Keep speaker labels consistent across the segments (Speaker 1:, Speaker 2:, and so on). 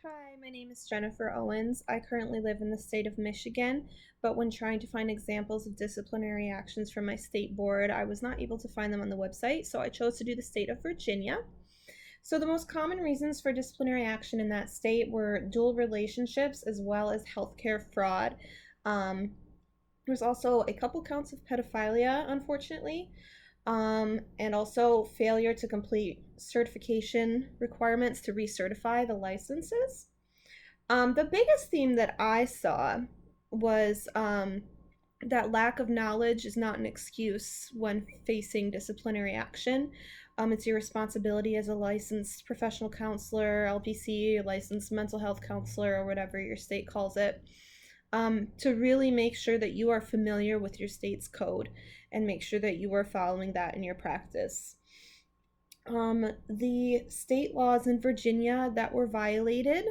Speaker 1: Hi, my name is Jennifer Owens. I currently live in the state of Michigan, but when trying to find examples of disciplinary actions from my state board, I was not able to find them on the website, so I chose to do the state of Virginia. So, the most common reasons for disciplinary action in that state were dual relationships as well as healthcare fraud. Um, there's also a couple counts of pedophilia, unfortunately, and also failure to complete certification requirements to recertify the licenses. The biggest theme that I saw was that lack of knowledge is not an excuse when facing disciplinary action. It's your responsibility as a licensed professional counselor, LPC, licensed mental health counselor, or whatever your state calls it, to really make sure that you are familiar with your state's code and make sure that you are following that in your practice. The state laws in Virginia that were violated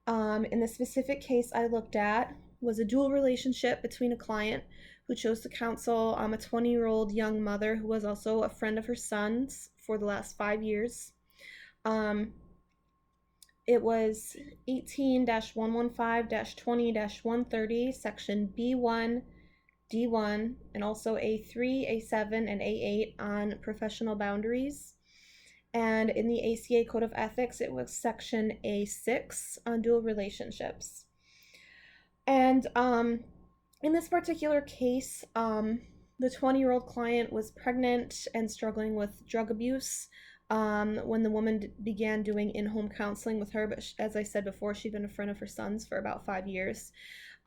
Speaker 1: in the specific case I looked at was a dual relationship between a client who chose to counsel a 20-year-old young mother who was also a friend of her son's for the last 5 years. Um, it was 18-115-20-130, section B1, D1, and also A3, A7, and A8 on professional boundaries. And in the ACA Code of Ethics, it was section A6 on dual relationships. And in this particular case, the 20-year-old client was pregnant and struggling with drug abuse when the woman began doing in-home counseling with her. But as I said before, she'd been a friend of her son's for about 5 years.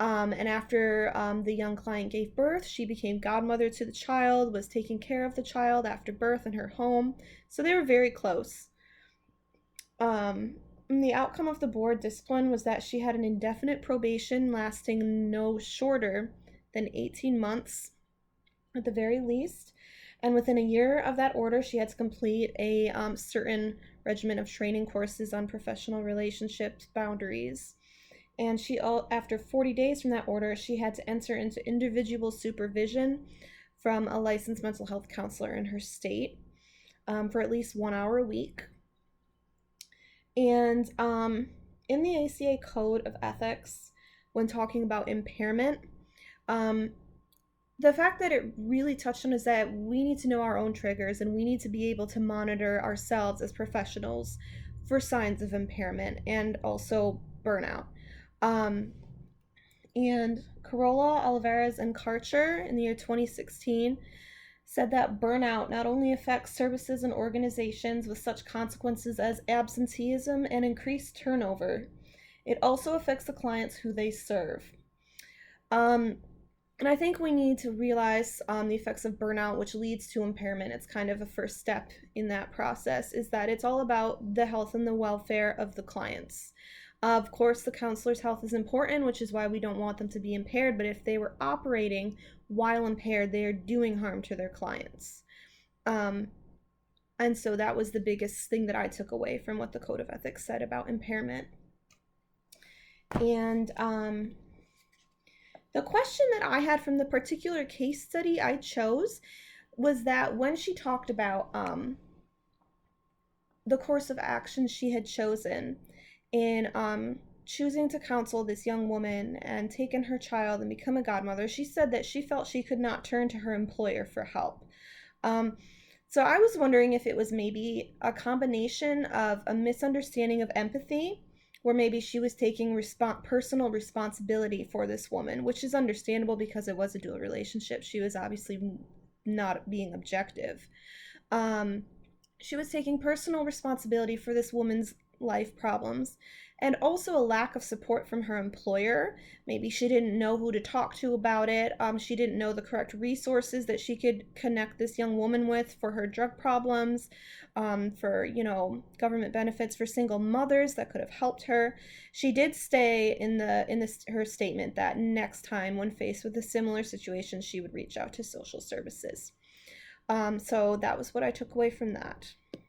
Speaker 1: And after the young client gave birth, she became godmother to the child, was taking care of the child after birth in her home. So they were very close. And the outcome of the board discipline was that she had an indefinite probation lasting no shorter than 18 months at the very least. And within a year of that order, she had to complete a certain regimen of training courses on professional relationships boundaries. And after 40 days from that order, she had to enter into individual supervision from a licensed mental health counselor in her state for at least 1 hour a week. And in the ACA Code of Ethics, when talking about impairment, the fact that it really touched on is that we need to know our own triggers and we need to be able to monitor ourselves as professionals for signs of impairment and also burnout. And Corolla, Olivares, and Karcher in the year 2016 said that burnout not only affects services and organizations with such consequences as absenteeism and increased turnover, it also affects the clients who they serve. And I think we need to realize the effects of burnout, which leads to impairment. It's kind of a first step in that process, is that it's all about the health and the welfare of the clients. Of course, the counselor's health is important, which is why we don't want them to be impaired, but if they were operating while impaired, they are doing harm to their clients. And so that was the biggest thing that I took away from what the Code of Ethics said about impairment. And the question that I had from the particular case study I chose was that when she talked about the course of action she had chosen in choosing to counsel this young woman and taken her child and become a godmother, she said that she felt she could not turn to her employer for help. So I was wondering if it was maybe a combination of a misunderstanding of empathy, where maybe she was taking personal responsibility for this woman, which is understandable because it was a dual relationship. She was obviously not being objective. She was taking personal responsibility for this woman's life problems and also a lack of support from her employer. Maybe she didn't know who to talk to about it. She didn't know the correct resources that she could connect this young woman with for her drug problems, for government benefits for single mothers that could have helped her. She did stay in her statement that next time when faced with a similar situation, she would reach out to social services. So that was what I took away from that.